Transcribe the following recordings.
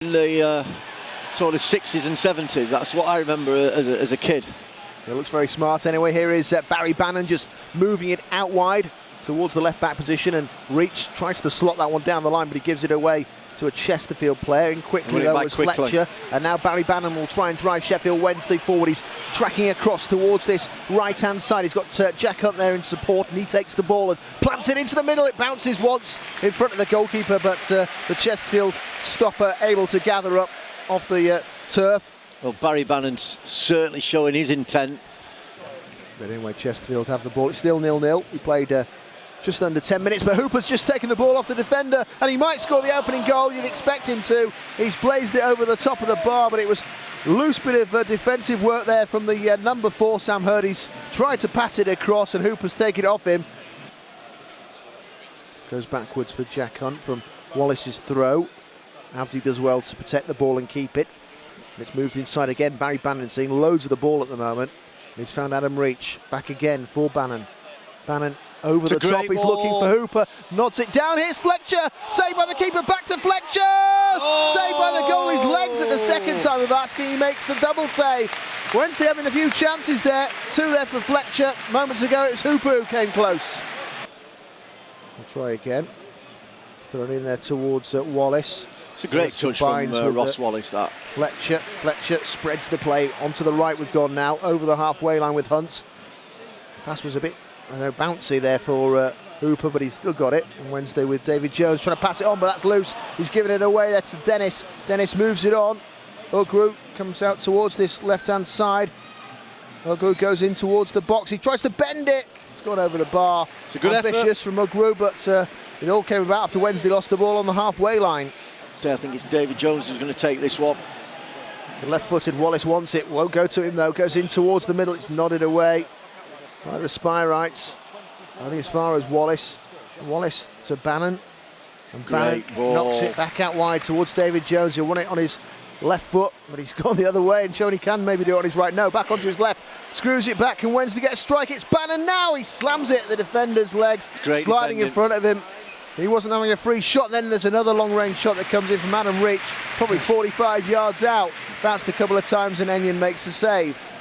In the sort of 60s and 70s, that's what I remember as a kid. It looks very smart anyway. Here is Barry Bannon just moving it out wide towards the left back position, and Reach tries to slot that one down the line, but he gives it away to a Chesterfield player. In quickly though was Fletcher, and now Barry Bannon will try and drive Sheffield Wednesday forward. He's tracking across towards this right hand side. He's got Jack Hunt there in support, and he takes the ball and plants it into the middle. It bounces once in front of the goalkeeper, but the Chesterfield stopper able to gather up off the turf. Well, Barry Bannon's certainly showing his intent. But anyway, Chesterfield have the ball. It's still 0-0. We played just under 10 minutes, but Hooper's just taken the ball off the defender, and he might score the opening goal. You'd expect him to. He's blazed it over the top of the bar, but it was loose bit of defensive work there from the number 4, Sam Hurd. He's tried to pass it across, and Hooper's taken it off him. Goes backwards for Jack Hunt from Wallace's throw. Abdi does well to protect the ball and keep it. And it's moved inside again. Barry Bannon seeing loads of the ball at the moment. He's found Adam Reach. Back again for Bannon. Bannon over the top. He's looking for Hooper. Nods it down. Here's Fletcher. Saved by the keeper. Back to Fletcher. Oh! Saved by the goalie's legs at the second time of asking. He makes a double save. Wednesday having a few chances there. 2 there for Fletcher. Moments ago it was Hooper who came close. We'll try again. Thrown in there towards Wallace. It's a great touch from Ross Wallace, that. Fletcher spreads the play onto the right. We've gone now over the halfway line with Hunt. Pass was a bit bouncy there for Hooper, but he's still got it. And Wednesday with David Jones trying to pass it on, but that's loose. He's giving it away there to Dennis. Dennis moves it on. Ugru comes out towards this left-hand side. Ugru goes in towards the box. He tries to bend it. It's gone over the bar. It's a good ambitious effort from Ugru, but it all came about after Wednesday lost the ball on the halfway line. I think it's David Jones who's going to take this one. The left-footed Wallace wants it. Won't go to him though. Goes in towards the middle. It's nodded away by the Spyrites. Only as far as Wallace. Wallace to Bannon. And Bannon knocks it back out wide towards David Jones. He'll run it on his left foot, but he's gone the other way and shown he can maybe do it on his right. No, back onto his left. Screws it back, and Wednesday gets a strike. It's Bannon now. He slams it at the defender's legs, sliding in front of him. He wasn't having a free shot. Then there's another long-range shot that comes in from Adam Reach, probably 45 yards out. Bounced a couple of times, and Enyon makes a save.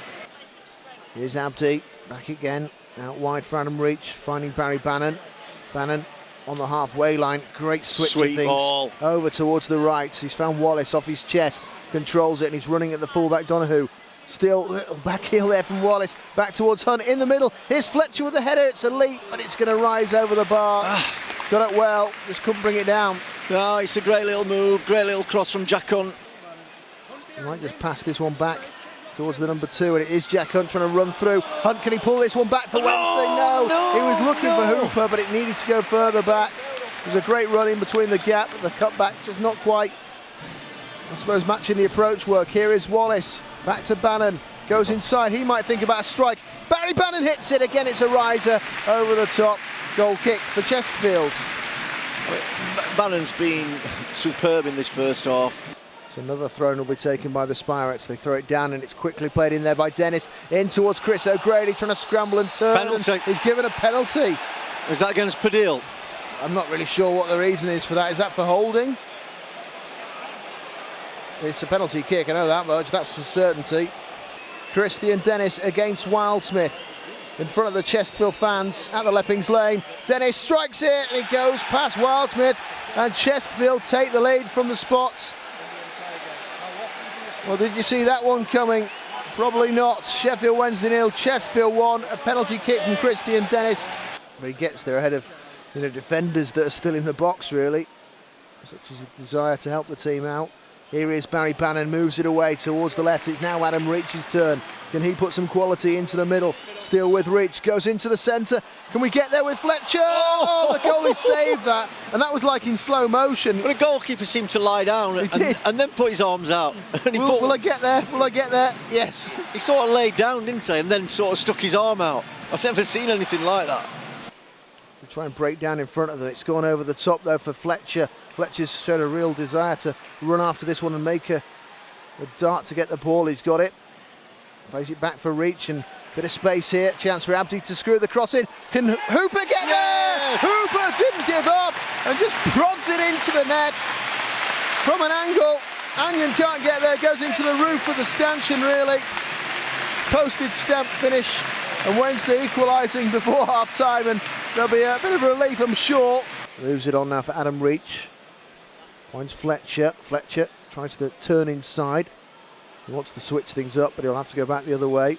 Here's Abdi, back again, out wide for Adam Reach, finding Barry Bannon. Bannon on the halfway line, great switch of things. Ball. Over towards the right. He's found Wallace off his chest, controls it, and he's running at the fullback, Donahue. Still little back heel there from Wallace, back towards Hunt in the middle. Here's Fletcher with the header. It's a leap, but it's going to rise over the bar. Got it well, just couldn't bring it down. No, it's a great little move, great little cross from Jack Hunt. He might just pass this one back towards the number 2, and it is Jack Hunt trying to run through. Hunt, can he pull this one back for Wednesday? No, he was looking for Hooper, but it needed to go further back. It was a great run in between the gap, but the cutback just not quite, I suppose, matching the approach work. Here is Wallace, back to Bannon, goes inside, he might think about a strike. Barry Bannon hits it again, it's a riser over the top. Goal kick for Chesterfield. Bannon's been superb in this first half. So another throw will be taken by the Spirates. They throw it down, and it's quickly played in there by Dennis. In towards Chris O'Grady, trying to scramble and turn. Penalty. And he's given a penalty. Is that against Padil? I'm not really sure what the reason is for that. Is that for holding? It's a penalty kick, I know that much. That's a certainty. Christian Dennis against Wildsmith. In front of the Chesterfield fans at the Leppings Lane. Dennis strikes it, and it goes past Wildsmith, and Chesterfield take the lead from the spots. Well, did you see that one coming? Probably not. Sheffield Wednesday 0, Chesterfield 1. A penalty kick from Christian Dennis. But he gets there ahead of defenders that are still in the box, really. Such as a desire to help the team out. Here is Barry Bannon, moves it away towards the left. It's now Adam Reach's turn. Can he put some quality into the middle? Still with Reach, goes into the centre. Can we get there with Fletcher? Oh, the goalie saved that. And that was like in slow motion. But the goalkeeper seemed to lie down and then put his arms out. And will I get there? Will I get there? Yes. He sort of laid down, didn't he? And then sort of stuck his arm out. I've never seen anything like that. They try and break down in front of them. It's gone over the top though for Fletcher. Fletcher's shown a real desire to run after this one and make a dart to get the ball. He's got it. Plays it back for Reach, and bit of space here. Chance for Abdi to screw the cross in. Can Hooper get there? Hooper didn't give up and just prods it into the net from an angle Anion can't get there, goes into the roof of the stanchion really. Postage stamp finish, and Wednesday equalising before half-time, and there'll be a bit of relief, I'm sure. Moves it on now for Adam Reach. Finds Fletcher. Fletcher tries to turn inside. He wants to switch things up, but he'll have to go back the other way.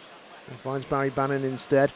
And finds Barry Bannon instead.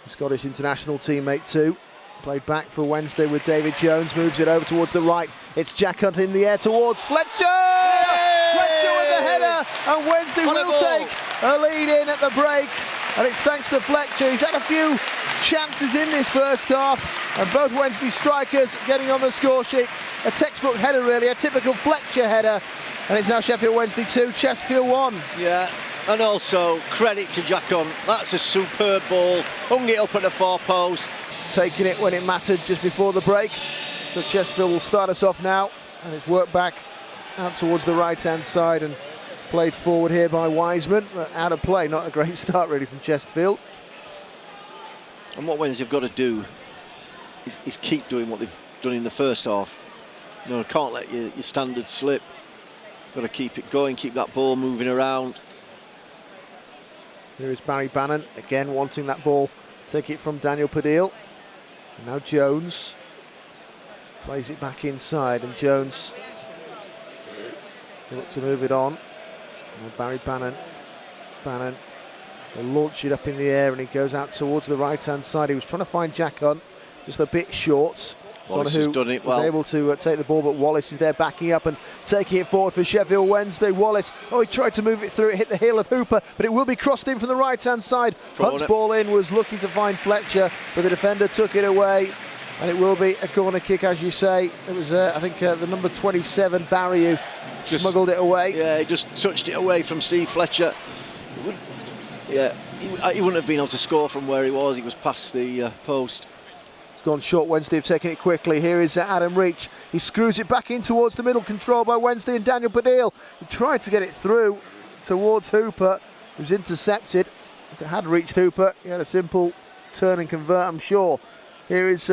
The Scottish international teammate too. Played back for Wednesday with David Jones. Moves it over towards the right. It's Jack Hunt in the air towards Fletcher! Yay! Fletcher with the header, and Wednesday will take a lead in at the break. And it's thanks to Fletcher. He's had a few chances in this first half, and both Wednesday strikers getting on the score sheet. A textbook header really, a typical Fletcher header. And it's now Sheffield Wednesday 2, Chesterfield 1. Yeah, and also credit to Jack Hunt. That's a superb ball. Hung it up at the far post. Taking it when it mattered just before the break. So Chesterfield will start us off now, and it's worked back out towards the right-hand side and played forward here by Wiseman. Out of play, not a great start really from Chesterfield. And what Wednesday have got to do is keep doing what they've done in the first half. You know, can't let your standard slip. Got to keep it going, keep that ball moving around. Here is Barry Bannon, again wanting that ball. Take it from Daniel Padil. And now Jones plays it back inside, and Jones will look to move it on. And Barry Bannon will launch it up in the air, and he goes out towards the right-hand side. He was trying to find Jack Hunt, just a bit short. Wallace has done it well. Was able to take the ball, but Wallace is there backing up and taking it forward for Sheffield Wednesday. Wallace, he tried to move it through, it hit the heel of Hooper, but it will be crossed in from the right-hand side. Hunt's ball in, was looking to find Fletcher, but the defender took it away, and it will be a corner kick, as you say. It was, I think, the number 27, Barry, who smuggled it away. Yeah, he just touched it away from Steve Fletcher. Yeah, he wouldn't have been able to score from where he was. He was past the post. Gone short. Wednesday have taken it quickly. Here is Adam Reach. He screws it back in towards the middle, controlled by Wednesday and Daniel Padil. He tried to get it through towards Hooper. It was intercepted. If it had reached Hooper, he had a simple turn and convert, I'm sure. Here is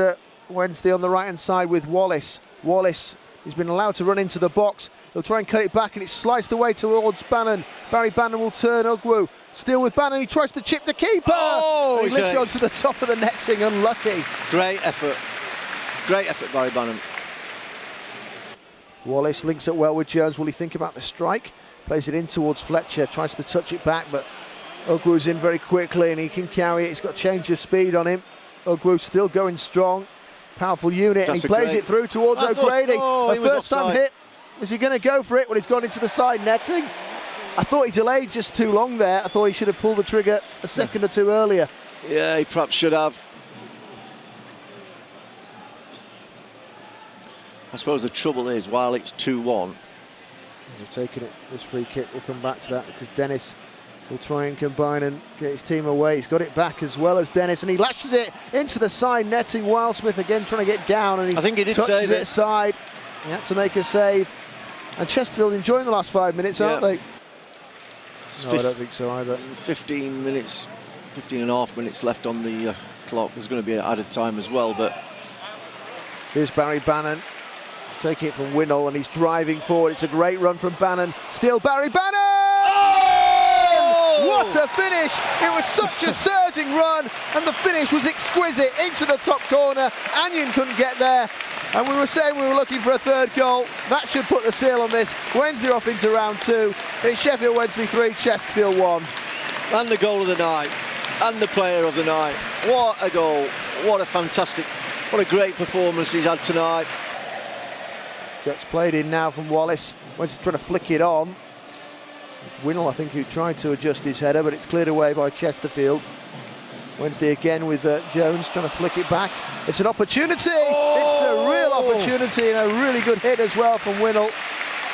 Wednesday on the right hand side with Wallace. Wallace, he's been allowed to run into the box. He'll try and cut it back, and it's sliced away towards Bannon. Barry Bannon will turn. Ugwu still with Bannon. He tries to chip the keeper. And he lifts it onto the top of the netting. Unlucky. Great effort. Great effort, Barry Bannon. Wallace links up well with Jones. Will he think about the strike? Plays it in towards Fletcher. Tries to touch it back, but Ugwu's in very quickly, and he can carry it. He's got change of speed on him. Ugwu still going strong. Powerful unit, and he plays it through towards O'Grady. A first-time hit. Was he going to go for it when he's gone into the side netting? I thought he delayed just too long there. I thought he should have pulled the trigger a second or two earlier. Yeah, he perhaps should have. I suppose the trouble is, while it's 2-1... They've taken it, this free kick. We'll come back to that, because Dennis will try and combine and get his team away. He's got it back as well as Dennis, and he lashes it into the side netting. Wildsmith again trying to get down, and I think he did touches save it aside. He had to make a save. And Chesterfield enjoying the last 5 minutes, aren't they? No, I don't think so either. 15 minutes, 15 and a half minutes left on the clock. There's going to be an added time as well, but... Here's Barry Bannon, taking it from Winnell, and he's driving forward. It's a great run from Bannon. Still Barry Bannon! Oh! What a finish! It was such a surging run, and the finish was exquisite into the top corner. Anion couldn't get there. And we were saying we were looking for a third goal. That should put the seal on this. Wednesday off into round 2. It's Sheffield Wednesday 3, Chesterfield 1. And the goal of the night. And the player of the night. What a goal. What a fantastic, what a great performance he's had tonight. Gets played in now from Wallace. Wednesday trying to flick it on. It's Winnell, I think, who tried to adjust his header, but it's cleared away by Chesterfield. Wednesday again with Jones trying to flick it back. It's an opportunity. Oh! It's a real opportunity, and a really good hit as well from Winnell.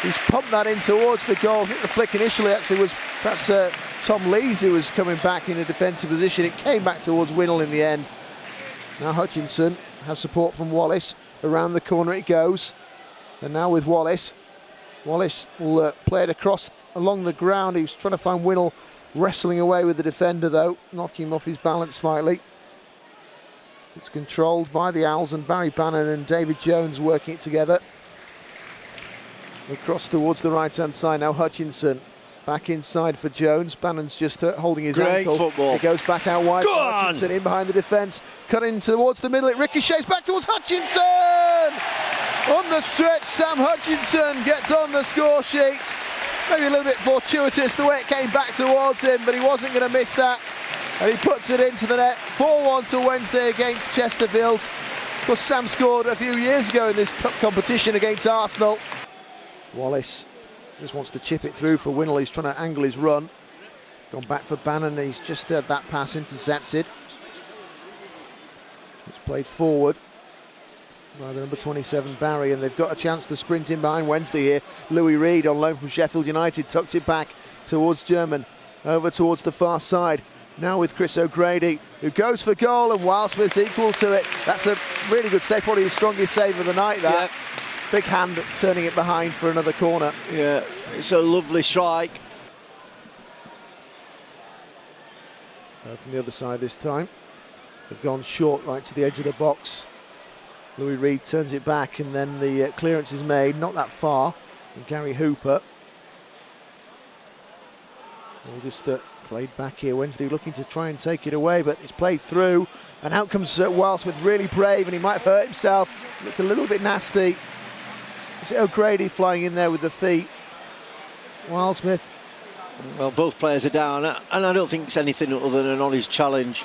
He's pumped that in towards the goal. I think the flick initially actually was perhaps Tom Lees, who was coming back in a defensive position. It came back towards Winnell in the end. Now Hutchinson has support from Wallace. Around the corner it goes. And now with Wallace. Wallace will play it across along the ground. He was trying to find Winnell, wrestling away with the defender though, knocking him off his balance slightly. It's controlled by the Owls, and Barry Bannon and David Jones working it together. Across towards the right-hand side now, Hutchinson. Back inside for Jones. Bannon's just holding his Great ankle. football. It goes back out wide. Go for on. Hutchinson in behind the defence. Cutting towards the middle. It ricochets back towards Hutchinson. On the stretch, Sam Hutchinson gets on the score sheet. Maybe a little bit fortuitous the way it came back towards him, but he wasn't going to miss that. And he puts it into the net. 4-1 to Wednesday against Chesterfield. Of course, Sam scored a few years ago in this cup competition against Arsenal. Wallace just wants to chip it through for Winnall. He's trying to angle his run. Gone back for Bannon. He's just had that pass intercepted. It's played forward by the number 27 Barry, and they've got a chance to sprint in behind Wednesday here. Louis Reed on loan from Sheffield United tucks it back towards German, over towards the far side. Now with Chris O'Grady, who goes for goal, and Wildsmith's equal to it. That's a really good save, probably his strongest save of the night, that. Yeah. Big hand turning it behind for another corner. Yeah, it's a lovely strike. So from the other side this time, they've gone short right to the edge of the box. Louis Reed turns it back, and then the clearance is made, not that far, from Gary Hooper. All just played back here. Wednesday looking to try and take it away, but it's played through, and out comes Wildsmith, really brave, and he might have hurt himself. Looked a little bit nasty. Is it O'Grady flying in there with the feet? Wildsmith. Well, both players are down, and I don't think it's anything other than an honest challenge.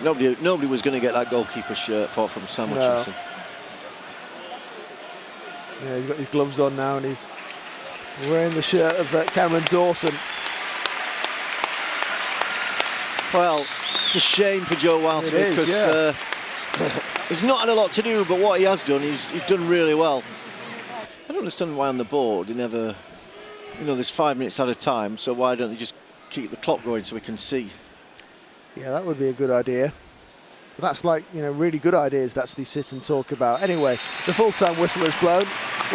Nobody was going to get that goalkeeper's shirt apart from Sam Hutchinson. Yeah, he's got his gloves on now, and he's wearing the shirt of Cameron Dawson. Well, it's a shame for Joe Wildsmith, because he's not had a lot to do, but what he has done, he's done really well. I don't understand why on the board he never, there's 5 minutes at a time, so why don't they just keep the clock going so we can see? Yeah, that would be a good idea. But that's like, really good ideas to actually sit and talk about. Anyway, the full-time whistle has blown.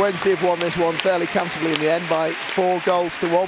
Wednesday have won this one fairly comfortably in the end by 4 goals to 1.